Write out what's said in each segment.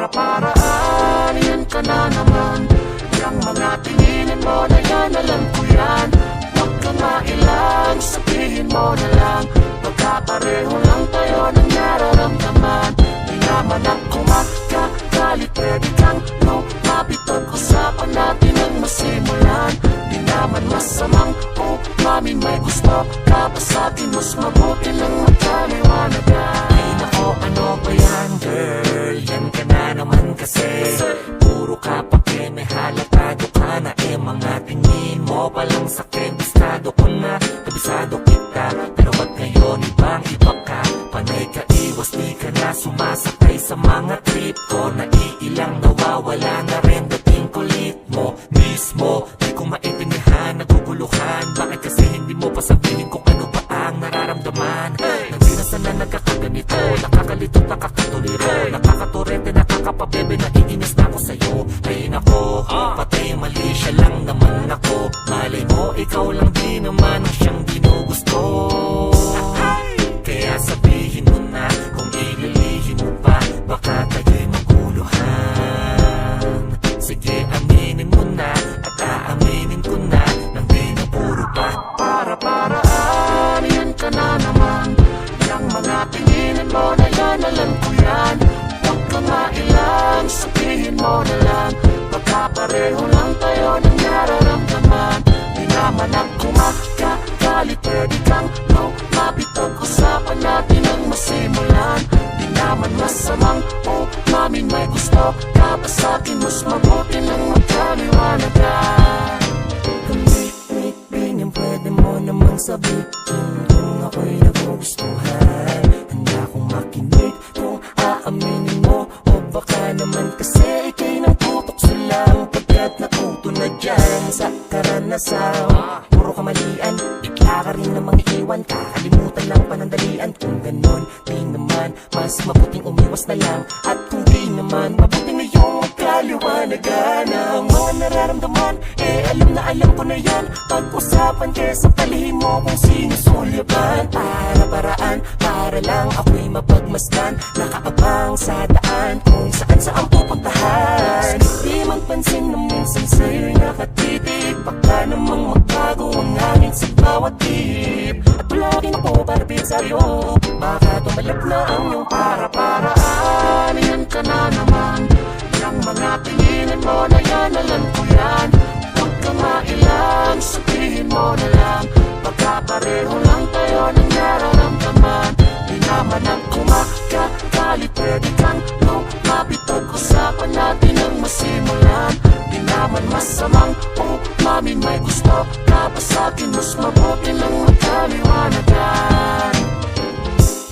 para-paraan, yan ka na naman. Yang mga tinginin mo na yan, alam ko yan. Huwag ka mailang, sabihin mo na lang. Magkapareho lang tayo ng nararamdaman. Di naman ako magkagalit, pwede kang lumapit, usapan natin ang masimulan. Di naman masamang umamin, may gusto ka pa sa'kin, mas mabuti lang magkaliwanagan. Ay nako, ano ba yan girl? Yan ka na naman kasi puro ka pake, may halatado ka na. Mga tingin mo palang sakin, bistado ko na, kabisado kita. Pero ba't ngayon ibang iba ka? Panay ka iwas, di ka na sumasakay sa mga trip ko. Naiilang nawawala na rin dating kulit mo mismo. Di ko maintindihan, naguguluhan. Bakit kasi hindi mo pa sabihin kung ano ba ang nararamdaman? Nagdinasan na nagkakaganito, nakakalito, nakakatuliro, nakakaturente, nakakapabebe, naiinis na ako sa'yo. Ay nako, patay mali, siya lang naman ako. Malay mo, ikaw lang di naman ang siyang ginugusto. Kaya sabihin mo na kung ililihin mo pa, baka tayo'y maguluhan. Sige, aminin mo na at aaminin ko na nang di na puro pa para-paraan, yan ka na naman. Yang mga tinginin mo na yan, alam ko yan. Huwag ka mailang, sabihin mo na lang. Magkapareho lang tayo ng nararamdaman. Di naman ako magkagalit, pwede kang lumapit, usapan natin ang masimulan. Di naman masamang umamin, may gusto ka pa sa'kin, mas mabuti lang magkaliwanagan. Ganyan pwede mo namang sabihin kung ako'y nagugustuhan. Handa akong makinig kung aaminin mo, o baka naman kasi ikay nang tutok silang pagkat natuto na dyan sa karanasan. Puro kamalian, bigla ka rin namang iiwan, kakalimutan lang panandalian. Kung ganon, di naman mas mabuting umiwas na lang. At kung di naman, mabuting na yung magkaliwanagan. Ang mga nararamdaman, alam ko na yan. Pag-usapan kesa palihim mo kung sinusulyaban. Para-paraan, para lang ako'y mapagmasdan. Nakaabang sa daan kung saan pupuntahan. Di magpansin na minsan sa'yo'y nakatitig. Baka namang magbago ang hangin sa bawat tip. At palaging ako parapit sa'yo, baka tumalab na ang iyong para-paraan. Yan ka na naman. Yang mga tinginin mo na yan, alam ko yan. Huwag ka mailang, sabihin mo na lang. Magkapareho lang tayo ng nararamdaman. Di naman ako magkagalit, pwede kang lumapit, usapan natin ang masimulan. Di naman masamang umamin, may gusto ka pa sa'kin, mas mabuti lang magkaliwanagan.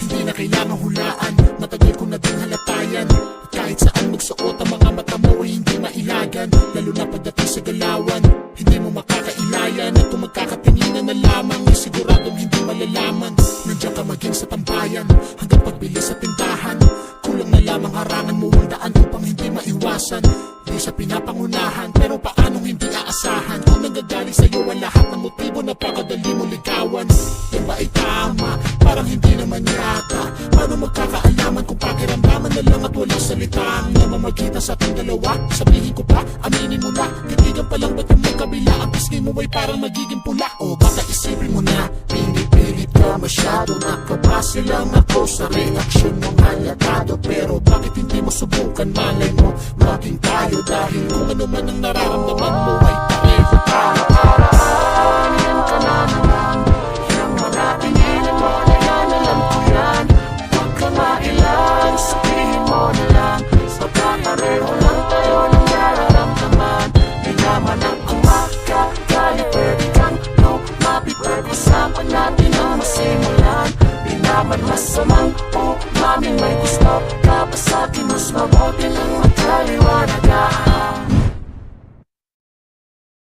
Hindi na kailangang hulaan, matagal ko na din halatayan. Kahit saan magsuot ang mga mata mo ay hindi mailagan. Lalo na pagdating sa galawan, hindi mo makakailayan. At kung magkakatinginan na lamang, ay siguradong hindi malalaman. Nandiyan ka maging sa tambayan, hanggang pagbili sa tindahan. Kulang na lamang harangan mo ang daan upang hindi maiwasan. Di sa pinapangunahan, pero paanong hindi aasahan? Kung nanggagaling sa'yo ang lahat ng motibo, napakadali mo ligawan. Yan ba ay tama? Parang hindi naman yata. Paano magkakaalaman kung pakiramdaman na lang at walang salita na mamagita sa ating dalawa? Sabihin ko pa, aminin mo na, titigan pa lang ba't yung magkabila? Ang pisngi mo ay parang magiging pula. O baka isipin mo na, pinipilit ka masyado. Nakabase lang ako sa reaksyon mong halatado. Pero bakit hindi mo subukan? Malay mo, maging tayo. Dahil kung ano man ang nararamdaman mo ay pareho tayo. Para-paraan, yan ka na naman. Yang mga tinginin mo na yan, alam ko yan. Huwag ka mailang, sabihin mo na lang. Magkakareho lang tayo ng nararamdaman. Di naman ako magkagalit, pwede kang lumapit, pag-usapan natin ang masimulan. Di naman masamang umamin, may gusto ka pa sa'kin, mas mabuti lang magkaliwanagan.